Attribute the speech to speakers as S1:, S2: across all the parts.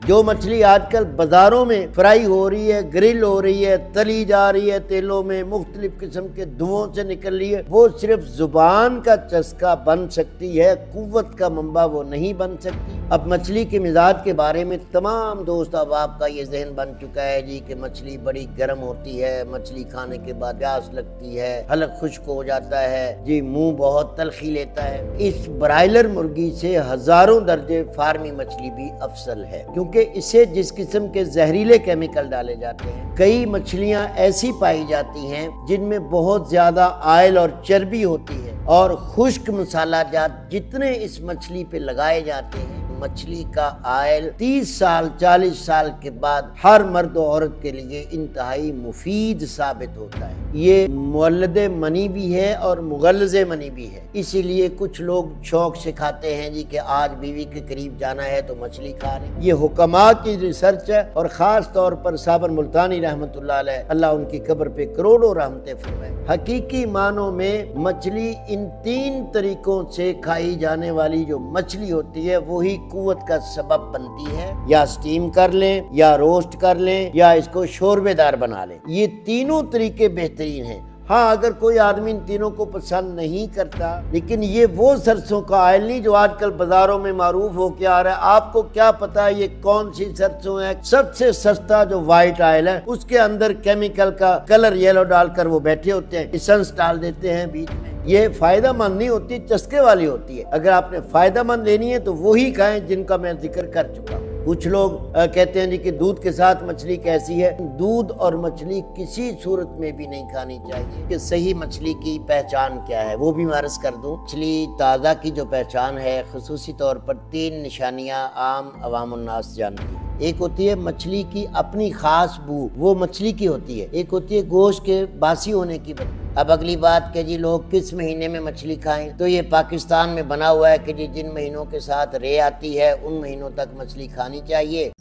S1: جو مچھلی آج کل بازاروں میں فرائی ہو رہی ہے، گرل ہو رہی ہے، تلی جا رہی ہے تیلوں میں، مختلف قسم کے دھوؤں سے نکل رہی ہے، وہ صرف زبان کا چسکا بن سکتی ہے، قوت کا منبع وہ نہیں بن سکتی۔ اب مچھلی کے مزاج کے بارے میں تمام دوست احباب کا یہ ذہن بن چکا ہے جی کہ مچھلی بڑی گرم ہوتی ہے، مچھلی کھانے کے بعد پیاس لگتی ہے، حلق خشک ہو جاتا ہے جی، منہ بہت تلخی لیتا ہے۔ اس برائلر مرغی سے ہزاروں درجے فارمی مچھلی بھی افضل ہے، کیونکہ اسے جس قسم کے زہریلے کیمیکل ڈالے جاتے ہیں۔ کئی مچھلیاں ایسی پائی جاتی ہیں جن میں بہت زیادہ آئل اور چربی ہوتی ہے، اور خشک مسالہ جات جتنے اس مچھلی پہ لگائے جاتے ہیں، مچھلی کا آئل 30 سال 40 سال کے بعد ہر مرد و عورت کے لیے انتہائی مفید ثابت ہوتا ہے۔ یہ مولد منی بھی ہے اور مغلظ منی بھی ہے، اسی لیے کچھ لوگ شوق سے کھاتے ہیں جی کہ آج بیوی کے قریب جانا ہے تو مچھلی کھا لیں۔ یہ حکماء کی ریسرچ ہے، اور خاص طور پر صابر ملتانی رحمت اللہ علیہ، اللہ ان کی قبر پہ کروڑوں رحمتیں فرمائے۔ حقیقی معنوں میں مچھلی ان 3 طریقوں سے کھائی جانے والی جو مچھلی ہوتی ہے وہی قوت کا سبب بنتی ہے، یا سٹیم کر لیں، یا روسٹ کر لیں، یا اس کو شوربے دار بنا لیں۔ یہ تینوں طریقے بہترین ہیں۔ ہاں، اگر کوئی آدمی ان تینوں کو پسند نہیں کرتا، لیکن یہ وہ سرسوں کا آئل نہیں جو آج کل بازاروں میں معروف ہو کے آ رہا ہے۔ آپ کو کیا پتا یہ کون سی سرسوں ہے؟ سب سے سستا جو وائٹ آئل ہے، اس کے اندر کیمیکل کا کلر یلو ڈال کر وہ بیٹھے ہوتے ہیں، اسنس ڈال دیتے ہیں بیچ میں۔ یہ فائدہ مند نہیں ہوتی، چسکے والی ہوتی ہے۔ اگر آپ نے فائدہ مند لینی ہے تو وہی کھائیں جن کا میں ذکر کر چکا ہوں۔ کچھ لوگ کہتے ہیں جی کہ دودھ کے ساتھ مچھلی کیسی ہے؟ دودھ اور مچھلی کسی صورت میں بھی نہیں کھانی چاہیے۔ کہ صحیح مچھلی کی پہچان کیا ہے وہ بھی میں عرض کر دوں۔ مچھلی تازہ کی جو پہچان ہے، خصوصی طور پر 3 نشانیاں عام عوام الناس جانتی ہیں۔ ایک ہوتی ہے مچھلی کی اپنی خاص بو، وہ مچھلی کی ہوتی ہے۔ ایک ہوتی ہے گوشت کے باسی ہونے کی بدبو۔ اب اگلی بات کہ جی لوگ کس مہینے میں مچھلی کھائیں، تو یہ پاکستان میں بنا ہوا ہے کہ جی جن مہینوں کے ساتھ رے آتی ہے ان مہینوں تک مچھلی کھانی چاہیے۔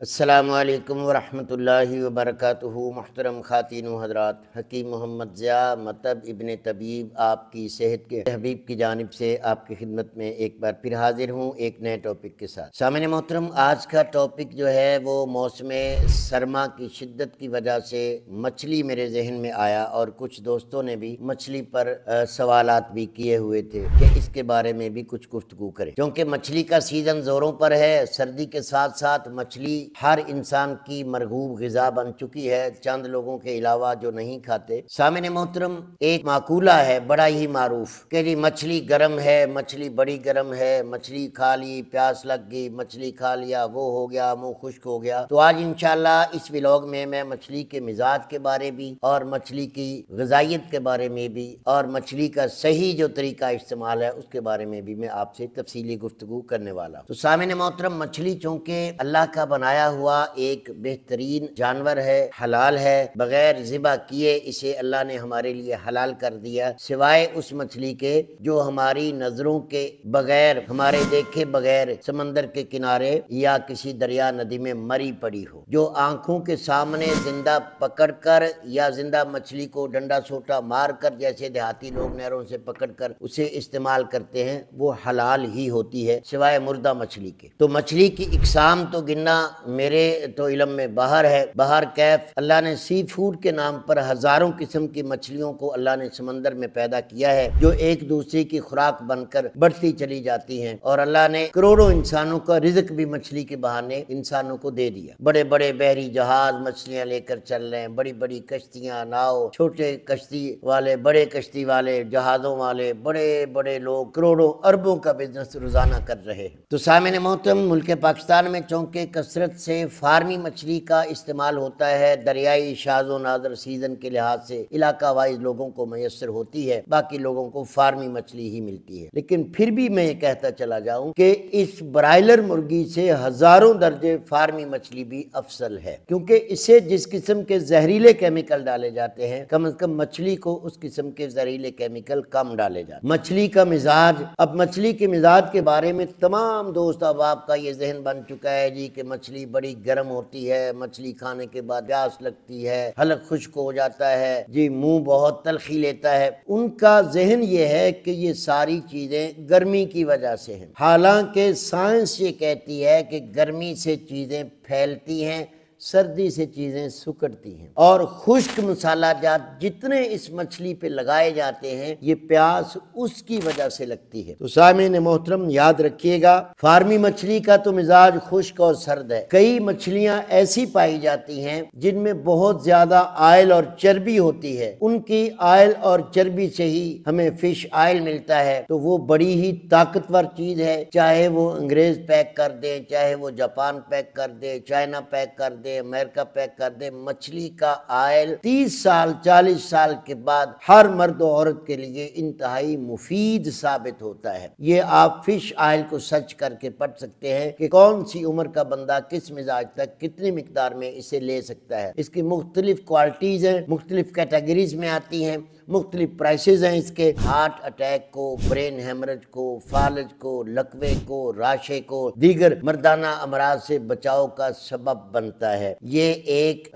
S1: السلام علیکم ورحمۃ اللہ وبرکاتہ۔ محترم خواتین و حضرات، حکیم محمد ضیاء مطب ابن طبیب آپ کی صحت کے حبیب کی جانب سے آپ کی خدمت میں ایک بار پھر حاضر ہوں ایک نئے ٹاپک کے ساتھ۔ سامعین محترم، آج کا ٹاپک جو ہے وہ موسم سرما کی شدت کی وجہ سے مچھلی میرے ذہن میں آیا، اور کچھ دوستوں نے بھی مچھلی پر سوالات بھی کیے ہوئے تھے کہ اس کے بارے میں بھی کچھ گفتگو کریں، کیونکہ مچھلی کا سیزن زوروں پر ہے۔ سردی کے ساتھ ساتھ مچھلی ہر انسان کی مرغوب غذا بن چکی ہے، چند لوگوں کے علاوہ جو نہیں کھاتے۔ سامعین محترم، ایک مقولہ ہے بڑا ہی معروف کہ جی مچھلی گرم ہے، مچھلی بڑی گرم ہے، مچھلی کھا لی پیاس لگ گئی، مچھلی کھا لیا وہ ہو گیا، منہ خشک ہو گیا۔ تو آج انشاءاللہ اس ولاگ میں مچھلی کے مزاج کے بارے بھی، اور مچھلی کی غذائیت کے بارے میں بھی، اور مچھلی کا صحیح جو طریقہ استعمال ہے اس کے بارے میں بھی میں آپ سے تفصیلی گفتگو کرنے والا ہوں۔ تو سامعین محترم، مچھلی چونکہ اللہ کا بنایا ہوا ایک بہترین جانور ہے، حلال ہے، بغیر ذبح کیے اسے اللہ نے ہمارے لیے حلال کر دیا، سوائے اس مچھلی کے جو ہماری نظروں کے بغیر، ہمارے دیکھے بغیر سمندر کے کنارے یا کسی دریا ندی میں مری پڑی ہو۔ جو آنکھوں کے سامنے زندہ پکڑ کر یا زندہ مچھلی کو ڈنڈا سوٹا مار کر، جیسے دیہاتی لوگ نہروں سے پکڑ کر اسے استعمال کرتے ہیں، وہ حلال ہی ہوتی ہے سوائے مردہ مچھلی کے۔ تو مچھلی کی اقسام تو گننا میرے تو علم میں باہر ہے، باہر کیف اللہ نے سی فوڈ کے نام پر ہزاروں قسم کی مچھلیوں کو اللہ نے سمندر میں پیدا کیا ہے، جو ایک دوسرے کی خوراک بن کر بڑھتی چلی جاتی ہیں، اور اللہ نے کروڑوں انسانوں کا رزق بھی مچھلی کے بہانے انسانوں کو دے دیا۔ بڑے بڑے بحری جہاز مچھلیاں لے کر چل رہے ہیں، بڑی بڑی کشتیاں، ناؤ، چھوٹے کشتی والے، بڑے کشتی والے، جہازوں والے، بڑے بڑے لوگ کروڑوں اربوں کا بزنس روزانہ کر رہے ہیں۔ تو سامعین محترم، ملک پاکستان میں چونکہ کثرت سے فارمی مچھلی کا استعمال ہوتا ہے، دریائی شاذ و نادر سیزن کے لحاظ سے علاقہ وائز لوگوں کو میسر ہوتی ہے، باقی لوگوں کو فارمی مچھلی ہی ملتی ہے۔ لیکن پھر بھی میں یہ کہتا چلا جاؤں کہ اس برائلر مرغی سے ہزاروں درجے فارمی مچھلی بھی افضل ہے، کیونکہ اسے جس قسم کے زہریلے کیمیکل ڈالے جاتے ہیں، کم از کم مچھلی کو اس قسم کے زہریلے کیمیکل کم ڈالے جاتے ہیں۔ مچھلی کا مزاج، اب مچھلی کے مزاج کے بارے میں تمام دوست احباب کا یہ ذہن بن چکا ہے جی کہ مچھلی بڑی گرم ہوتی ہے، مچھلی کھانے کے بعد پیاس لگتی ہے، حلق خشک ہو جاتا ہے، جی منہ بہت تلخی لیتا ہے، ان کا ذہن یہ ہے کہ یہ ساری چیزیں گرمی کی وجہ سے ہیں۔ حالانکہ سائنس یہ کہتی ہے کہ گرمی سے چیزیں پھیلتی ہیں، سردی سے چیزیں سکڑتی ہیں، اور خشک مسالہ جات جتنے اس مچھلی پہ لگائے جاتے ہیں یہ پیاس اس کی وجہ سے لگتی ہے۔ تو سامعین محترم یاد رکھیے گا، فارمی مچھلی کا تو مزاج خشک اور سرد ہے۔ کئی مچھلیاں ایسی پائی جاتی ہیں جن میں بہت زیادہ آئل اور چربی ہوتی ہے، ان کی آئل اور چربی سے ہی ہمیں فش آئل ملتا ہے، تو وہ بڑی ہی طاقتور چیز ہے، چاہے وہ انگریز پیک کر دے، چاہے وہ جاپان پیک کر دے، چائنا پیک کر دے، امریکہ پیک کر دے، مچھلی کا آئل 30 سال 40 سال کے بعد ہر مرد و عورت کے لیے انتہائی مفید ثابت ہوتا ہے۔ یہ آپ فش آئل کو سرچ کر کے پڑھ سکتے ہیں کہ کون سی عمر کا بندہ کس مزاج تک کتنی مقدار میں اسے لے سکتا ہے۔ اس کی مختلف کوالٹیز ہیں، مختلف کیٹیگریز میں آتی ہیں، مختلف پرائسز ہیں اس کے۔ ہارٹ اٹیک کو، برین ہیمرج کو، فالج کو، لکوے کو، راشے کو، دیگر مردانہ امراض سے بچاؤ کا سبب بنتا ہے۔ یہ ایک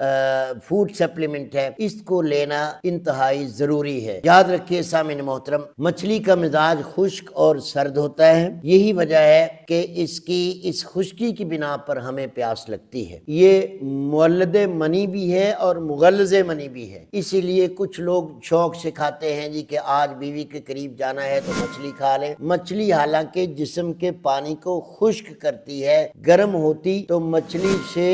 S1: فوڈ سپلیمنٹ ہے، اس کو لینا انتہائی ضروری ہے۔ یاد رکھیے سامعین محترم، مچھلی کا مزاج خشک اور سرد ہوتا ہے، یہی وجہ ہے کہ اس خشکی کی بنا پر ہمیں پیاس لگتی ہے۔ یہ مولد منی بھی ہے اور مغلظ منی بھی ہے، اسی لیے کچھ لوگ شوق سے کھاتے ہیں جی کہ آج بیوی کے قریب جانا ہے تو مچھلی کھا لیں۔ مچھلی حالانکہ جسم کے پانی کو خشک کرتی ہے، گرم ہوتی تو مچھلی سے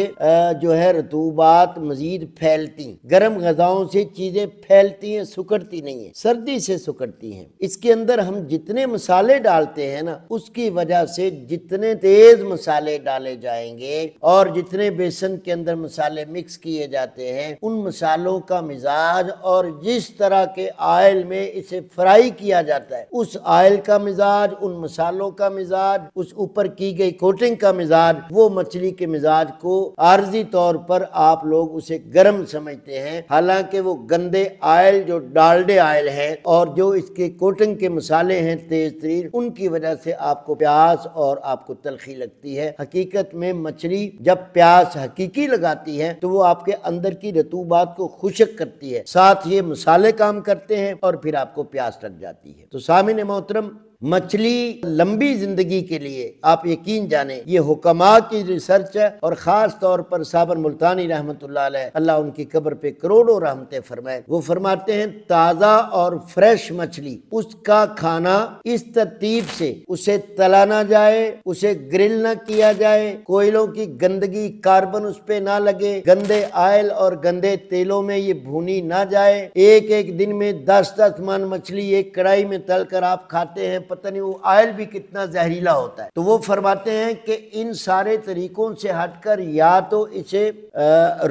S1: جو ہے رطوبات مزید پھیلتی، گرم غذاؤں سے چیزیں پھیلتی ہیں، سکڑتی نہیں ہیں، سردی سے سکڑتی ہیں۔ اس کے اندر ہم جتنے مسالے ڈالتے ہیں نا، اس کی وجہ سے جتنے تیز مسالے ڈالے جائیں گے اور جتنے بیسن کے اندر مسالے مکس کیے جاتے ہیں، ان مسالوں کا مزاج اور جس طرح کے آئل میں اسے فرائی کیا جاتا ہے، اس آئل کا مزاج، ان مسالوں کا مزاج، اس اوپر کی گئی کوٹنگ کا مزاج، وہ مچھلی کے مزاج کو عارضی طور پر آپ لوگ اسے گرم سمجھتے ہیں، حالانکہ وہ گندے آئل جو ڈالڈے آئل ہے اور جو اس کے کوٹنگ کے مسالے ہیں تیز ترین، ان کی وجہ سے آپ کو پیاس اور آپ کو تلخی لگتی ہے۔ حقیقت میں مچھلی جب پیاس حقیقی لگاتی ہے تو وہ آپ کے اندر کی رطوبات کو خشک کرتی ہے، ساتھ یہ مسالے کام کرتے ہیں اور پھر آپ کو پیاس لگ جاتی ہے۔ تو سامعین محترم، مچھلی لمبی زندگی کے لیے آپ یقین جانیں یہ حکماء کی ریسرچ ہے، اور خاص طور پر صابر ملتانی رحمت اللہ علیہ، اللہ ان کی قبر پہ کروڑوں رحمتیں فرمائے، وہ فرماتے ہیں تازہ اور فریش مچھلی اس کا کھانا اس ترتیب سے اسے تلا نہ جائے، اسے گرل نہ کیا جائے، کوئلوں کی گندگی کاربن اس پہ نہ لگے، گندے آئل اور گندے تیلوں میں یہ بھونی نہ جائے۔ ایک دن میں 10 من مچھلی ایک کڑائی میں تل کر آپ کھاتے ہیں، پتہ نہیں وہ آئل بھی کتنا زہریلا ہوتا ہے۔ تو وہ فرماتے ہیں کہ ان سارے طریقوں سے ہٹ کر یا تو اسے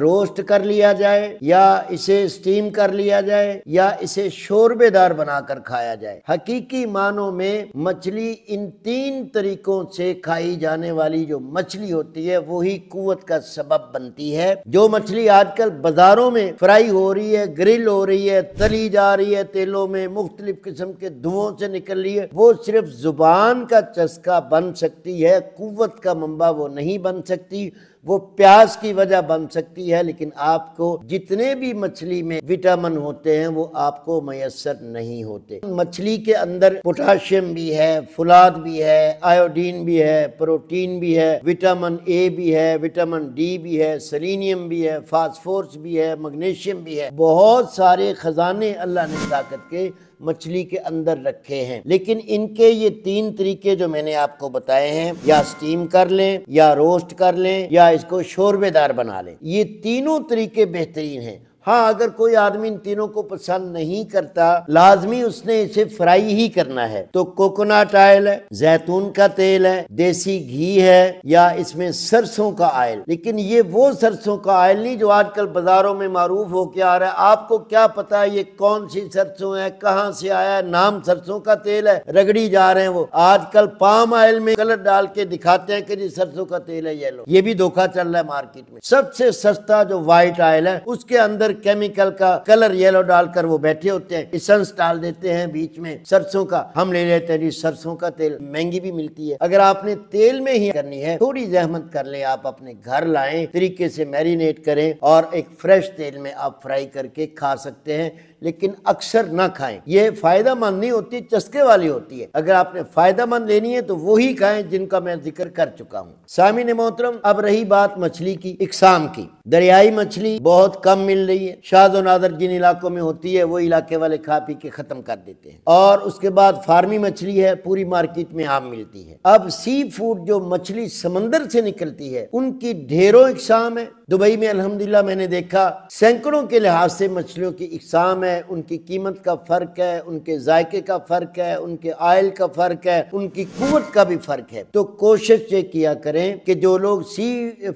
S1: روسٹ کر لیا جائے، یا اسے سٹیم کر لیا جائے، یا اسے شوربے دار بنا کر کھایا جائے۔ حقیقی معنوں میں مچھلی ان 3 طریقوں سے کھائی جانے والی جو مچھلی ہوتی ہے وہی قوت کا سبب بنتی ہے۔ جو مچھلی آج کل بازاروں میں فرائی ہو رہی ہے، گرل ہو رہی ہے، تلی جا رہی ہے تیلوں میں، مختلف قسم کے دھوؤں سے نکل رہی ہے، وہ صرف زبان کا چسکا بن سکتی ہے، قوت کا منبع وہ نہیں بن سکتی، وہ پیاس کی وجہ بن سکتی ہے، لیکن آپ کو جتنے بھی مچھلی میں وٹامن ہوتے ہیں وہ آپ کو میسر نہیں ہوتے۔ مچھلی کے اندر پوٹاشیم بھی ہے، فولاد بھی ہے، آیوڈین بھی ہے، پروٹین بھی ہے، وٹامن اے بھی ہے، وٹامن ڈی بھی ہے، سیلینیم بھی ہے، فاسفورس بھی ہے، میگنیشیم بھی ہے، بہت سارے خزانے اللہ نے طاقت کے مچھلی کے اندر رکھے ہیں۔ لیکن ان کے یہ 3 طریقے جو میں نے آپ کو بتائے ہیں، یا سٹیم کر لیں، یا روسٹ کر لیں، یا اس کو شوربے دار بنا لیں، یہ تینوں طریقے بہترین ہیں۔ ہاں اگر کوئی آدمی ان تینوں کو پسند نہیں کرتا، لازمی اس نے اسے فرائی ہی کرنا ہے، تو کوکونٹ آئل ہے، زیتون کا تیل ہے، دیسی گھی ہے، یا اس میں سرسوں کا آئل۔ لیکن یہ وہ سرسوں کا آئل نہیں جو آج کل بازاروں میں معروف ہو کے آ رہا ہے۔ آپ کو کیا پتا یہ کون سی سرسوں ہے، کہاں سے آیا ہے، نام سرسوں کا تیل ہے، رگڑی جا رہے ہیں۔ وہ آج کل پام آئل میں کلر ڈال کے دکھاتے ہیں کہ جی سرسوں کا تیل ہے، یہ لو، یہ بھی دھوکہ چل رہا ہے مارکیٹ میں۔ سب سے سستا جو وائٹ آئل ہے اس کے اندر اندر کیمیکل کا کلر یلو ڈال کر وہ بیٹھے ہوتے ہیں، ایسنس ڈال دیتے ہیں بیچ میں سرسوں کا، ہم لے لیتے ہیں جی سرسوں کا تیل، مہنگی بھی ملتی ہے۔ اگر آپ نے تیل میں ہی کرنی ہے تھوڑی زحمت کر لیں، آپ اپنے گھر لائیں، طریقے سے میرینیٹ کریں اور ایک فریش تیل میں آپ فرائی کر کے کھا سکتے ہیں، لیکن اکثر نہ کھائیں، یہ فائدہ مند نہیں ہوتی، چسکے والی ہوتی ہے۔ اگر آپ نے فائدہ مند لینی ہے تو وہی کھائیں جن کا میں ذکر کر چکا ہوں۔ سامعین محترم، اب رہی بات مچھلی کی اقسام کی، دریائی مچھلی بہت کم مل رہی ہے، شاذ و نادر جن علاقوں میں ہوتی ہے وہ علاقے والے کھا پی کے ختم کر دیتے ہیں، اور اس کے بعد فارمی مچھلی ہے، پوری مارکیٹ میں عام ملتی ہے۔ اب سی فوڈ جو مچھلی سمندر سے نکلتی ہے ان کی ڈھیروں اقسام ہے۔ دبئی میں الحمدللہ میں نے دیکھا سینکڑوں کے لحاظ سے مچھلیوں کی اقسام ہے، ان کی قیمت کا فرق ہے، ان کے ذائقے کا فرق ہے، ان کے آئل کا فرق ہے، ان کی قوت کا بھی فرق ہے۔ تو کوشش یہ کیا کریں کہ جو لوگ سی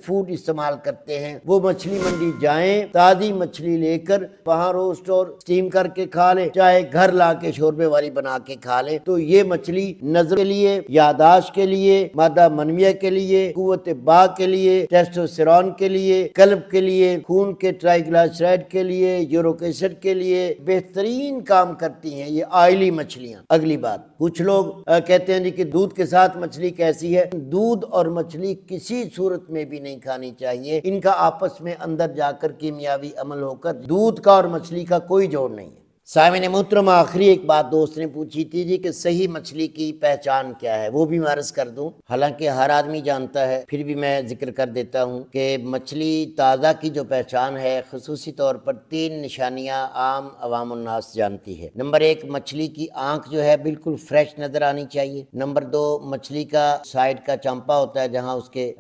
S1: فوڈ استعمال کرتے ہیں وہ مچھلی منڈی جائیں، تازی مچھلی لے کر وہاں روسٹ اور سٹیم کر کے کھا لیں، چاہے گھر لا کے شوربے والی بنا کے کھا لیں۔ تو یہ مچھلی نظر کے لیے، یاداشت کے لیے، مادہ منویہ کے لیے، قوت باہ کے لیے، ٹیسٹوسٹیرون کے لیے، قلب کے لیے، خون کے ٹرائیگلائسرائڈ کے لیے، یورک ایسڈ کے لیے بہترین کام کرتی ہیں یہ آئلی مچھلیاں۔ اگلی بات، کچھ لوگ کہتے ہیں جی کہ دودھ کے ساتھ مچھلی کیسی ہے؟ دودھ اور مچھلی کسی صورت میں بھی نہیں کھانی چاہیے، ان کا آپس میں اندر جا کر کیمیاوی عمل ہو کر دودھ کا اور مچھلی کا کوئی جوڑ نہیں ہے۔ سامعین محترم، آخری ایک بات دوست نے پوچھی تھی جی کہ صحیح مچھلی کی پہچان کیا ہے، وہ بھی میں عرض کر دوں، حالانکہ ہر آدمی جانتا ہے، پھر بھی میں ذکر کر دیتا ہوں کہ مچھلی تازہ کی جو پہچان ہے خصوصی طور پر 3 نشانیاں عام عوام الناس جانتی ہے۔ نمبر 1، مچھلی کی آنکھ جو ہے بالکل فریش نظر آنی چاہیے۔ نمبر 2، مچھلی کا سائیڈ کا چمپا ہوتا ہے جہاں اس کے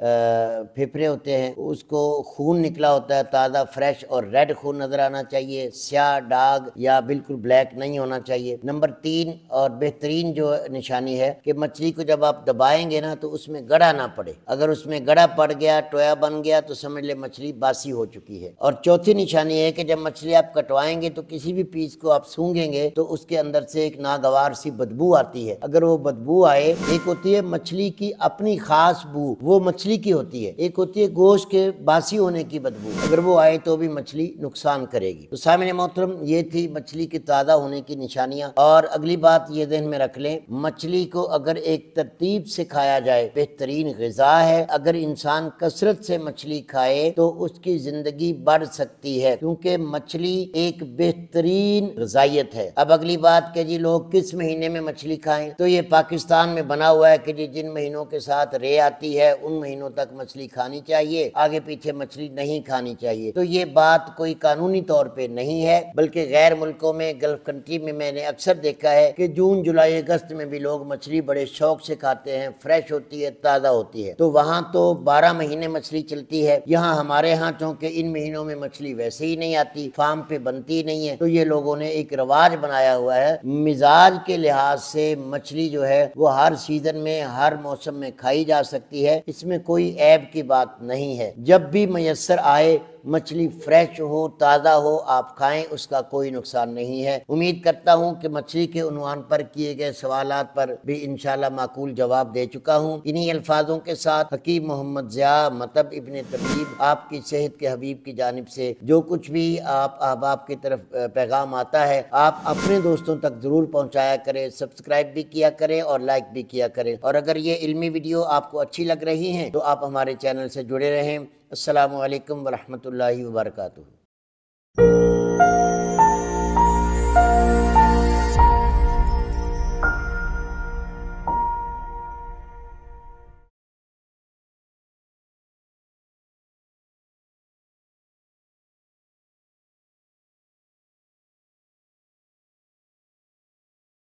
S1: پھیپھڑے ہوتے ہیں، اس کو خون نکلا ہوتا ہے تازہ فریش اور ریڈ خون نظر آنا چاہیے، سیاہ داغ یا بالکل بلیک نہیں ہونا چاہیے۔ نمبر 3 اور بہترین جو نشانی ہے کہ مچھلی کو جب آپ دبائیں گے نا تو اس میں گڑا نہ پڑے، اگر اس میں گڑا پڑ گیا، ٹویا بن گیا تو سمجھ لے مچھلی باسی ہو چکی ہے۔ اور چوتھی نشانی ہے کہ جب مچھلی آپ کٹوائیں گے تو کسی بھی پیس کو آپ سونگیں گے تو اس کے اندر سے ایک ناگوار سی بدبو آتی ہے، اگر وہ بدبو آئے، ایک ہوتی ہے مچھلی کی اپنی خاص بو، وہ مچھلی کی ہوتی ہے، ایک ہوتی ہے گوشت کے باسی ہونے کی بدبو، اگر وہ آئے تو بھی مچھلی نقصان کرے گی۔ تو سامعین محترم، یہ تھی مچھلی کی تازہ ہونے کی نشانیاں۔ اور اگلی بات یہ ذہن میں رکھ لیں، مچھلی کو اگر ایک ترتیب سے کھایا جائے بہترین غذا ہے، اگر انسان کثرت سے مچھلی کھائے تو اس کی زندگی بڑھ سکتی ہے، کیونکہ مچھلی ایک بہترین غذائیت ہے۔ اب اگلی بات کہ جی لوگ کس مہینے میں مچھلی کھائیں، تو یہ پاکستان میں بنا ہوا ہے کہ جی جن مہینوں کے ساتھ رے آتی ہے ان مہینوں تک مچھلی کھانی چاہیے، آگے پیچھے مچھلی نہیں کھانی چاہیے۔ تو یہ بات کوئی قانونی طور پہ نہیں ہے، بلکہ غیر ملکوں میں، گلف کنٹری میں نے اکثر دیکھا ہے کہ جون، جولائی، اگست میں بھی لوگ مچھلی بڑے شوق سے کھاتے ہیں، فریش ہوتی ہے، تازہ ہوتی ہے۔ تو وہاں تو 12 مہینے مچھلی چلتی ہے، یہاں ہمارے ہاں چونکہ ان مہینوں میں مچھلی ویسے ہی نہیں آتی، فارم پہ بنتی نہیں ہے، تو یہ لوگوں نے ایک رواج بنایا ہوا ہے۔ مزاج کے لحاظ سے مچھلی جو ہے وہ ہر سیزن میں، ہر موسم میں کھائی جا سکتی ہے، اس میں کوئی عیب کی بات نہیں ہے۔ جب بھی میسر آئے مچھلی فریش ہو، تازہ ہو، آپ کھائیں، اس کا کوئی نقصان نہیں ہے۔ امید کرتا ہوں کہ مچھلی کے عنوان پر کیے گئے سوالات پر بھی انشاءاللہ معقول جواب دے چکا ہوں۔ انہی الفاظوں کے ساتھ حکیم محمد ضیاء مطب ابن طبیب آپ کی صحت کے حبیب کی جانب سے جو کچھ بھی آپ احباب کی طرف پیغام آتا ہے آپ اپنے دوستوں تک ضرور پہنچایا کریں، سبسکرائب بھی کیا کریں اور لائک بھی کیا کریں، اور اگر یہ علمی ویڈیو آپ کو اچھی لگ رہی ہیں تو آپ ہمارے چینل سے جڑے رہیں۔ السلام علیکم ورحمۃ اللہ وبرکاتہ۔